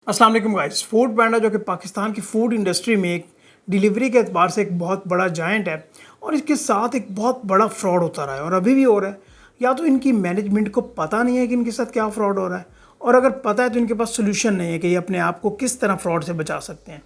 अस्सलाम वालेकुम guys. Food पांडा जो कि पाकिस्तान की फूड इंडस्ट्री में एक डिलीवरी के एतबार से एक बहुत बड़ा जायंट है और इसके साथ एक बहुत बड़ा फ्रॉड होता रहा है और अभी भी हो रहा है। या तो इनकी मैनेजमेंट को पता नहीं है कि इनके साथ क्या फ्रॉड हो रहा है, और अगर पता है तो इनके पास सोल्यूशन नहीं है कि ये अपने आप को किस तरह फ्रॉड से बचा सकते हैं।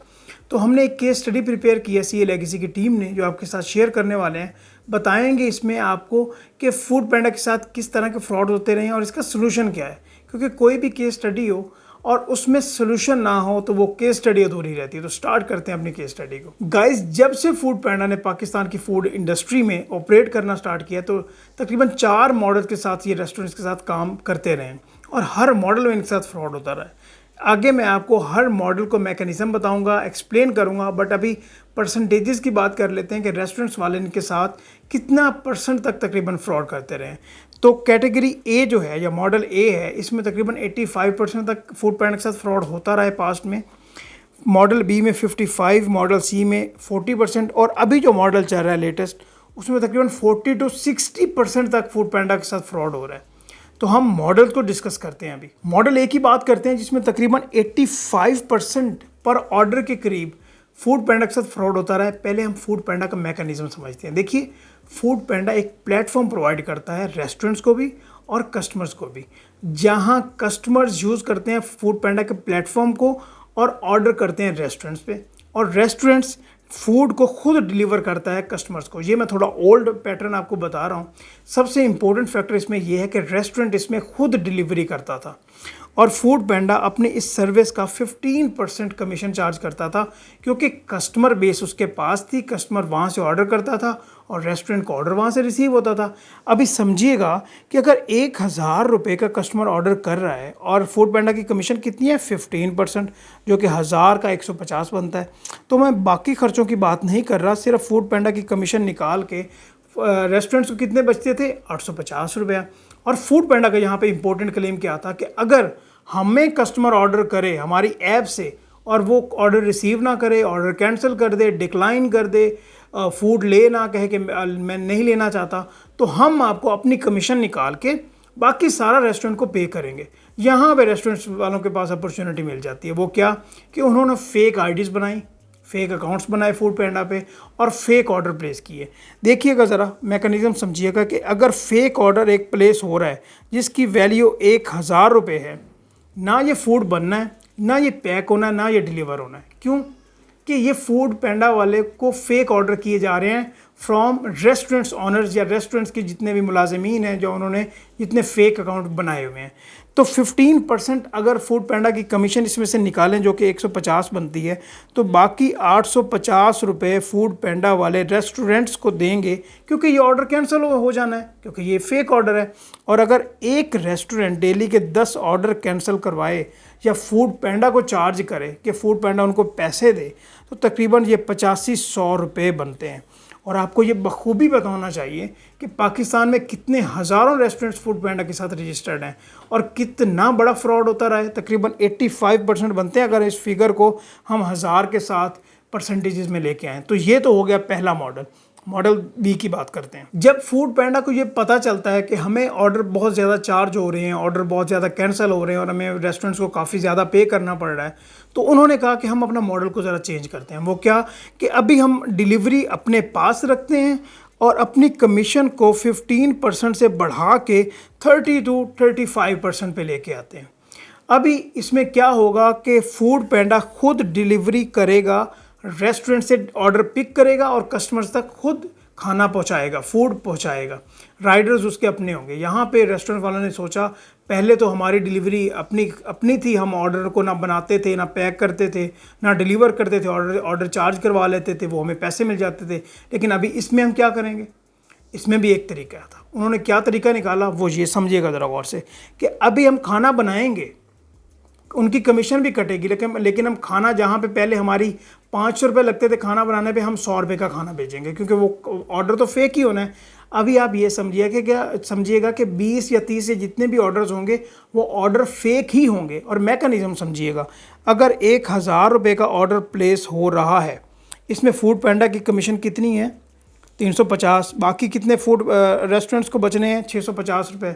तो हमने एक केस स्टडी प्रिपेयर की है सीए लेगेसी की टीम ने, जो आपके साथ शेयर करने वाले हैं। बताएंगे इसमें आपको कि फूड पांडा के साथ किस तरह के फ्रॉड होते रहे हैं और इसका सोल्यूशन क्या है, क्योंकि कोई भी केस स्टडी हो और उसमें सोल्यूशन ना हो तो वो केस स्टडी अधूरी रहती है। तो स्टार्ट करते हैं अपनी केस स्टडी को। गाइस, जब से फूड पांडा ने पाकिस्तान की फूड इंडस्ट्री में ऑपरेट करना स्टार्ट किया तो तकरीबन 4 मॉडल के साथ ये रेस्टोरेंट्स के साथ काम करते रहे और हर मॉडल में इनके साथ फ्रॉड होता रहा है। आगे मैं आपको हर मॉडल को मैकेनिज्म बताऊंगा, एक्सप्लेन करूंगा, बट अभी परसेंटेजेस की बात कर लेते हैं कि रेस्टोरेंट्स वाले इनके साथ कितना परसेंट तक तकरीबन फ्रॉड करते रहे। तो कैटेगरी ए जो है या मॉडल ए है, इसमें तकरीबन 85% तक फूड पांडा के साथ फ्रॉड होता रहा है पास्ट में। मॉडल बी में 55, मॉडल सी में 40% और अभी जो मॉडल चल रहा है लेटेस्ट उसमें तकरीबन 40 to 60% तक फूड पांडा के साथ फ्रॉड हो रहा है। तो हम मॉडल को डिस्कस करते हैं। अभी मॉडल ए की बात करते हैं जिसमें तकरीबन 85% पर ऑर्डर के करीब फूड पांडा के साथ फ्रॉड होता रहा है। पहले हम फूड पांडा का मैकेनिज्म समझते हैं। देखिए, फूड पांडा एक प्लेटफॉर्म प्रोवाइड करता है रेस्टोरेंट्स को भी और कस्टमर्स को भी, जहां कस्टमर्स यूज़ करते हैं फूड पांडा के प्लेटफॉर्म को और ऑर्डर करते हैं रेस्टोरेंट्स पे, और रेस्टोरेंट्स फूड को खुद डिलीवर करता है कस्टमर्स को। ये मैं थोड़ा ओल्ड पैटर्न आपको बता रहा हूँ। सबसे इंपॉर्टेंट फैक्टर इसमें यह है कि रेस्टोरेंट इसमें खुद डिलीवरी करता था और फूड पांडा अपने इस सर्विस का 15% कमीशन चार्ज करता था, क्योंकि कस्टमर बेस उसके पास थी। कस्टमर वहाँ से ऑर्डर करता था और रेस्टोरेंट का ऑर्डर वहाँ से रिसीव होता था। अभी समझिएगा कि अगर 1000 रुपये का कस्टमर ऑर्डर कर रहा है और फूड पांडा की कमीशन कितनी है 15%, जो कि 1000 का 150 बनता है। तो मैं बाकी खर्चों की बात नहीं कर रहा, सिर्फ फूड पांडा की कमीशन निकाल के रेस्टोरेंट्स को कितने बचते थे 850 रुपया। और फूड पांडा का यहाँ पे इंपॉर्टेंट क्लेम क्या था कि अगर हमें कस्टमर ऑर्डर करे हमारी ऐप से और वो ऑर्डर रिसीव ना करे, ऑर्डर कैंसिल कर दे, डिक्लाइन कर दे, फूड ले ना कहे कि मैं नहीं लेना चाहता, तो हम आपको अपनी कमीशन निकाल के बाकी सारा रेस्टोरेंट को पे करेंगे। यहाँ पे रेस्टोरेंट्स वालों के पास अपॉर्चुनिटी मिल जाती है। वो क्या कि उन्होंने फेक आईडीज़ बनाई, फेक अकाउंट्स बनाए फूड पांडा पे और फेक ऑर्डर प्लेस किए। देखिएगा ज़रा, मैकेनिज्म समझिएगा कि अगर फेक ऑर्डर एक प्लेस हो रहा है जिसकी वैल्यू 1000 रुपये है, ना ये फूड बनना है, ना ये पैक होना है, ना ये डिलीवर होना है। क्यों? कि ये फूड पांडा वाले को फेक ऑर्डर किए जा रहे हैं फ्रॉम रेस्टोरेंट्स ओनर्स या रेस्टोरेंट्स के जितने भी मुलाजिमीन हैं जो उन्होंने जितने फेक अकाउंट बनाए हुए हैं। तो 15% अगर फूड पांडा की कमीशन इसमें से निकालें जो कि 150 बनती है, तो बाकी 850 रुपये फूड पांडा वाले रेस्टोरेंट्स को देंगे, क्योंकि ये ऑर्डर कैंसिल हो जाना है, क्योंकि ये फेक ऑर्डर है। और अगर एक रेस्टोरेंट डेली के 10 ऑर्डर कैंसिल करवाए या फूड पांडा को चार्ज करे कि फूड पांडा उनको पैसे दे, तो तकरीबन ये 85-100 रुपये बनते हैं। और आपको ये बखूबी पता होना चाहिए कि पाकिस्तान में कितने हज़ारों रेस्टोरेंट्स फूड पांडा के साथ रजिस्टर्ड हैं और कितना बड़ा फ्रॉड होता रहा है। तकरीबन 85% बनते हैं अगर इस फिगर को हम 1000 के साथ परसेंटेजेस में लेके आएँ। तो ये तो हो गया पहला मॉडल। मॉडल बी की बात करते हैं। जब फूड पांडा को ये पता चलता है कि हमें ऑर्डर बहुत ज़्यादा चार्ज हो रहे हैं, ऑर्डर बहुत ज़्यादा कैंसिल हो रहे हैं और हमें रेस्टोरेंट्स को काफ़ी ज़्यादा पे करना पड़ रहा है, तो उन्होंने कहा कि हम अपना मॉडल को ज़रा चेंज करते हैं। वो क्या कि अभी हम डिलीवरी अपने पास रखते हैं और अपनी कमीशन को 15% से बढ़ा के 30 to 35% पे लेके आते हैं। अभी इसमें क्या होगा कि फूड पांडा खुद डिलीवरी करेगा, रेस्टोरेंट से ऑर्डर पिक करेगा और कस्टमर्स तक खुद खाना पहुंचाएगा, फूड पहुंचाएगा। राइडर्स उसके अपने होंगे। यहाँ पे रेस्टोरेंट वालों ने सोचा पहले तो हमारी डिलीवरी अपनी थी, हम ऑर्डर को ना बनाते थे, ना पैक करते थे, ना डिलीवर करते थे, ऑर्डर चार्ज करवा लेते थे, वो हमें पैसे मिल जाते थे। लेकिन अभी इसमें हम क्या करेंगे? इसमें भी एक तरीका था। उन्होंने क्या तरीका निकाला वो ये समझिएगा ज़रा गौर से कि अभी हम खाना बनाएंगे, उनकी कमीशन भी कटेगी, लेकिन हम खाना जहाँ पे पहले हमारी 500 रुपये लगते थे खाना बनाने पे, हम 100 रुपये का खाना भेजेंगे, क्योंकि वो ऑर्डर तो फेक ही होना है। अभी आप ये समझिएगा कि 20 या 30 या जितने भी ऑर्डर्स होंगे वो ऑर्डर फेक ही होंगे। और मैकेनिज्म समझिएगा, अगर 1000 रुपये का ऑर्डर प्लेस हो रहा है, इसमें फूड पांडा की कमीशन कितनी है 350, बाकी कितने फूड रेस्टोरेंट्स को बचने हैं 650 रुपये,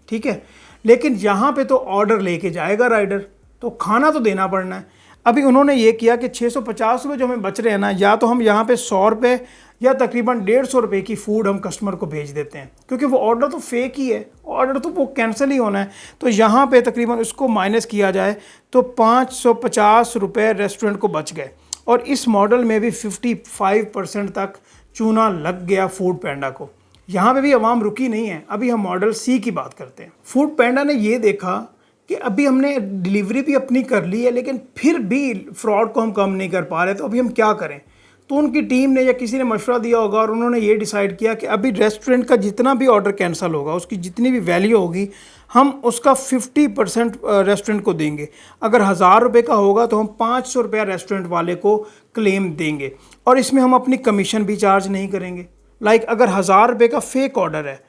ठीक है। लेकिन यहाँ पे तो ऑर्डर लेके जाएगा राइडर, तो खाना तो देना पड़ना है। अभी उन्होंने ये किया कि 650 रुपये जो हमें बच रहे हैं ना, या तो हम यहाँ पे 100 रुपये या तकरीबन 150 रुपये की फ़ूड हम कस्टमर को भेज देते हैं, क्योंकि वो ऑर्डर तो फेक ही है, ऑर्डर तो वो कैंसिल ही होना है। तो यहाँ पे तकरीबन उसको माइनस किया जाए तो 550 रुपये रेस्टोरेंट को बच गए। और इस मॉडल में भी 55% तक चूना लग गया फूड पैंडा को। यहाँ पे भी आवाम रुकी नहीं है। अभी हम मॉडल सी की बात करते हैं। फूड पैंडा ने ये देखा कि अभी हमने डिलीवरी भी अपनी कर ली है, लेकिन फिर भी फ्रॉड को हम कम नहीं कर पा रहे, तो अभी हम क्या करें। तो उनकी टीम ने या किसी ने मशवरा दिया होगा और उन्होंने ये डिसाइड किया कि अभी रेस्टोरेंट का जितना भी ऑर्डर कैंसिल होगा, उसकी जितनी भी वैल्यू होगी, हम उसका 50% रेस्टोरेंट को देंगे। अगर 1000 रुपये का होगा तो हम 500 रुपया रेस्टोरेंट वाले को क्लेम देंगे, और इसमें हम अपनी कमीशन भी चार्ज नहीं करेंगे। लाइक अगर 1000 रुपये का फेक ऑर्डर है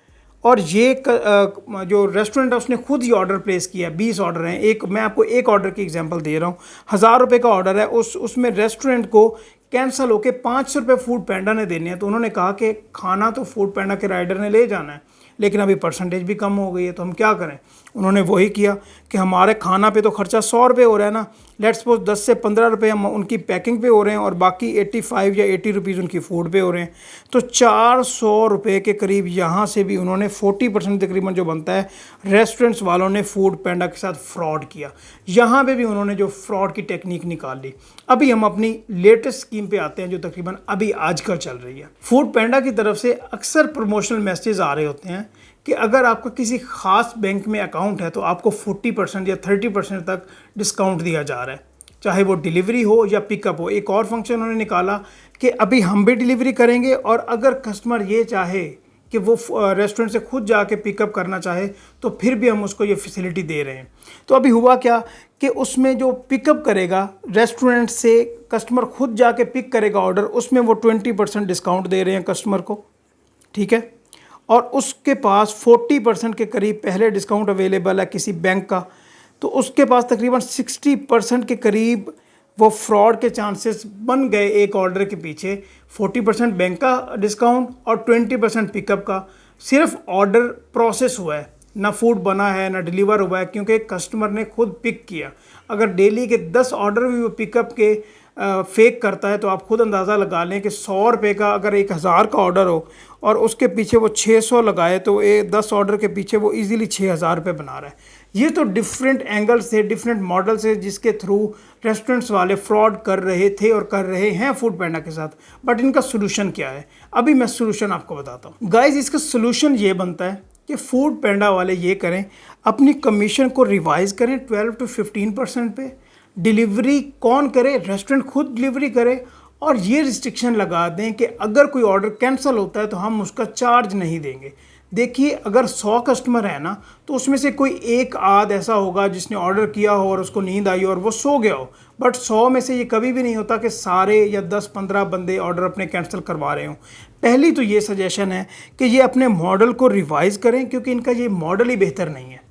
और ये जो रेस्टोरेंट है उसने खुद ही ऑर्डर प्लेस किया है, 20 ऑर्डर हैं, मैं आपको एक ऑर्डर की एग्जांपल दे रहा हूँ, 1000 रुपये का ऑर्डर है, उसमें रेस्टोरेंट को कैंसिल होके 500 रुपये फूड पैंडा ने देने हैं। तो उन्होंने कहा कि खाना तो फूड पैंडा के राइडर ने ले जाना है, लेकिन अभी परसेंटेज भी कम हो गई है, तो हम क्या करें। उन्होंने वही किया कि हमारे खाना पे तो खर्चा 100 रुपये हो रहा है ना, लेट्स सपोज 10 से 15 रुपये हम उनकी पैकिंग पे हो रहे हैं और बाकी 85 या 80 रुपीज़ उनकी फूड पे हो रहे हैं। तो 400 रुपये के करीब यहाँ से भी उन्होंने 40% तकरीबन जो बनता है, रेस्टोरेंट्स वालों ने फूड पैंडा के साथ फ्रॉड किया। यहाँ पे भी उन्होंने जो फ्रॉड की टेक्निक निकाल ली। अभी हम अपनी लेटेस्ट स्कीम पे आते हैं जो तकरीबन अभी आजकल चल रही है। फूड पैंडा की तरफ से अक्सर प्रमोशनल मैसेज आ रहे होते हैं कि अगर आपका किसी ख़ास बैंक में अकाउंट है तो आपको 40% या 30% तक डिस्काउंट दिया जा रहा है, चाहे वो डिलीवरी हो या पिकअप हो। एक और फंक्शन उन्होंने निकाला कि अभी हम भी डिलीवरी करेंगे, और अगर कस्टमर ये चाहे कि वो रेस्टोरेंट से खुद जाके पिकअप करना चाहे तो फिर भी हम उसको ये फैसिलिटी दे रहे हैं। तो अभी हुआ क्या कि उसमें जो पिकअप करेगा रेस्टोरेंट से, कस्टमर खुद जाके पिक करेगा ऑर्डर, उसमें वो 20% डिस्काउंट दे रहे हैं कस्टमर को, ठीक है। और उसके पास 40% के करीब पहले डिस्काउंट अवेलेबल है किसी बैंक का, तो उसके पास तकरीबन 60% के करीब वो फ्रॉड के चांसेस बन गए एक ऑर्डर के पीछे। 40% बैंक का डिस्काउंट और 20% पिकअप का। सिर्फ ऑर्डर प्रोसेस हुआ है, ना फूड बना है ना डिलीवर हुआ है, क्योंकि कस्टमर ने खुद पिक किया। अगर डेली के 10 ऑर्डर भी वो पिकअप के फेक करता है तो आप खुद अंदाज़ा लगा लें कि 100 रुपये का अगर 1000 का ऑर्डर हो और उसके पीछे वो 600 लगाए तो 10 ऑर्डर के पीछे वो इजीली 6000 रुपये बना रहा है। ये तो डिफरेंट एंगल से, डिफरेंट मॉडल से जिसके थ्रू रेस्टोरेंट्स वाले फ्रॉड कर रहे थे और कर रहे हैं फूड पैंडा के साथ। बट इनका सोल्यूशन क्या है, अभी मैं सोल्यूशन आपको बताता हूँ। गाइज, इसका सोल्यूशन ये बनता है कि फूड पैंडा वाले ये करें, अपनी कमीशन को रिवाइज करें 12 to 15% पे। डिलीवरी कौन करे, रेस्टोरेंट खुद डिलीवरी करे, और ये रिस्ट्रिक्शन लगा दें कि अगर कोई ऑर्डर कैंसिल होता है तो हम उसका चार्ज नहीं देंगे। देखिए, अगर 100 कस्टमर है ना, तो उसमें से कोई एक आध ऐसा होगा जिसने ऑर्डर किया हो और उसको नींद आई हो और वो सो गया हो। बट 100 में से ये कभी भी नहीं होता कि सारे या 10-15 बंदे ऑर्डर अपने कैंसिल करवा रहे हों। पहली तो ये सजेशन है कि ये अपने मॉडल को रिवाइज़ करें, क्योंकि इनका ये मॉडल ही बेहतर नहीं है।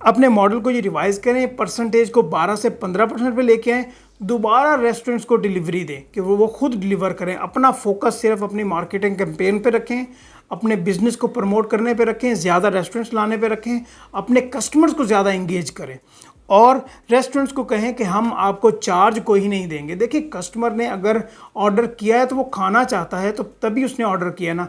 अपने मॉडल को ये रिवाइज़ करें, परसेंटेज को 12 से 15% पे लेके आएँ, दोबारा रेस्टोरेंट्स को डिलीवरी दें कि वो खुद डिलीवर करें। अपना फोकस सिर्फ अपनी मार्केटिंग कैंपेन पे रखें, अपने बिजनेस को प्रमोट करने पे रखें, ज़्यादा रेस्टोरेंट्स लाने पे रखें, अपने कस्टमर्स को ज़्यादा इंगेज करें, और रेस्टोरेंट्स को कहें कि हम आपको चार्ज कोई ही नहीं देंगे। देखिए, कस्टमर ने अगर ऑर्डर किया है तो वो खाना चाहता है, तो तभी उसने ऑर्डर किया ना।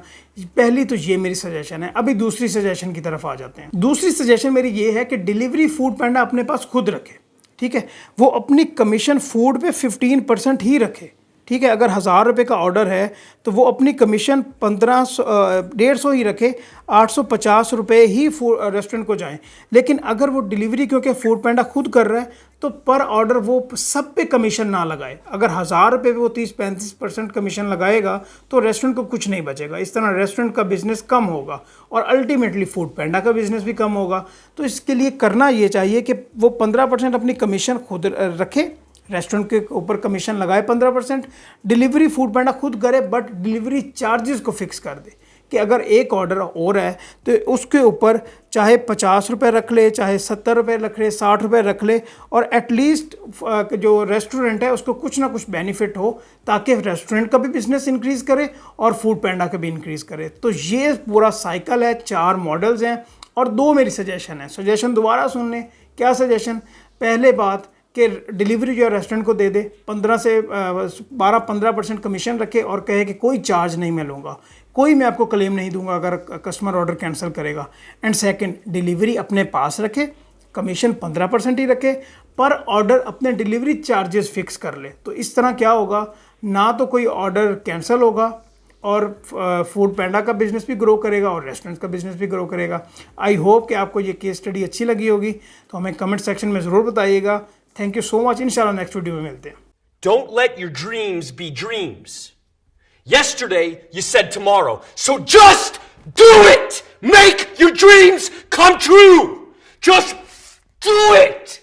पहली तो ये मेरी सजेशन है। अभी दूसरी सजेशन की तरफ आ जाते हैं। दूसरी सजेशन मेरी ये है कि डिलीवरी फूड पैंडा अपने पास खुद रखे, ठीक है। वो अपनी कमीशन फूड पे 15% ही रखे, ठीक है। अगर 1000 रुपये का ऑर्डर है तो वो अपनी कमीशन 150 ही रखे, 850 रुपये ही रेस्टोरेंट को जाएं। लेकिन अगर वो डिलीवरी क्योंकि फूड पैंडा खुद कर रहा है तो पर ऑर्डर वो सब पे कमीशन ना लगाए। अगर 1000 रुपये पे वो 30-35% कमीशन लगाएगा तो रेस्टोरेंट को कुछ नहीं बचेगा। इस तरह रेस्टोरेंट का बिजनेस कम होगा और अल्टीमेटली फूड पैंडा का बिजनेस भी कम होगा। तो इसके लिए करना ये चाहिए कि वो 15% अपनी कमीशन खुद रखे, रेस्टोरेंट के ऊपर कमीशन लगाए 15%, डिलीवरी फूड पैंडा खुद करे, बट डिलीवरी चार्जेस को फिक्स कर दे कि अगर एक ऑर्डर हो रहा है तो उसके ऊपर चाहे 50 रुपये रख ले, चाहे 70 रुपये रख ले, 60 रुपये रख ले, और एटलीस्ट जो रेस्टोरेंट है उसको कुछ ना कुछ बेनिफिट हो, ताकि रेस्टोरेंट का भी बिजनेस इंक्रीज़ करे और फूड पैंडा का भी इंक्रीज़ करे। तो ये पूरा साइकिल है, 4 मॉडल्स हैं और 2 मेरी सजेशन है। सजेशन दोबारा सुन लें। क्या सजेशन? पहले बात कि डिलीवरी जो है रेस्टोरेंट को दे दे, 12-15% कमीशन रखे और कहे कि कोई चार्ज नहीं मैं लूँगा, कोई मैं आपको क्लेम नहीं दूंगा अगर कस्टमर ऑर्डर कैंसिल करेगा। एंड सेकंड, डिलीवरी अपने पास रखे, कमीशन 15% ही रखे, पर ऑर्डर अपने डिलीवरी चार्जेस फिक्स कर ले। तो इस तरह क्या होगा, ना तो कोई ऑर्डर कैंसिल होगा और फूड पैंडा का बिजनेस भी ग्रो करेगा और रेस्टोरेंट का बिजनेस भी ग्रो करेगा। आई होप कि आपको ये केस स्टडी अच्छी लगी होगी, तो हमें कमेंट सेक्शन में ज़रूर बताइएगा। Thank you so much. इंशाल्लाह नेक्स्ट वीडियो में मिलते हैं। Don't let your dreams be dreams. Yesterday, you said tomorrow. So just do it! Make your dreams come true! Just do it!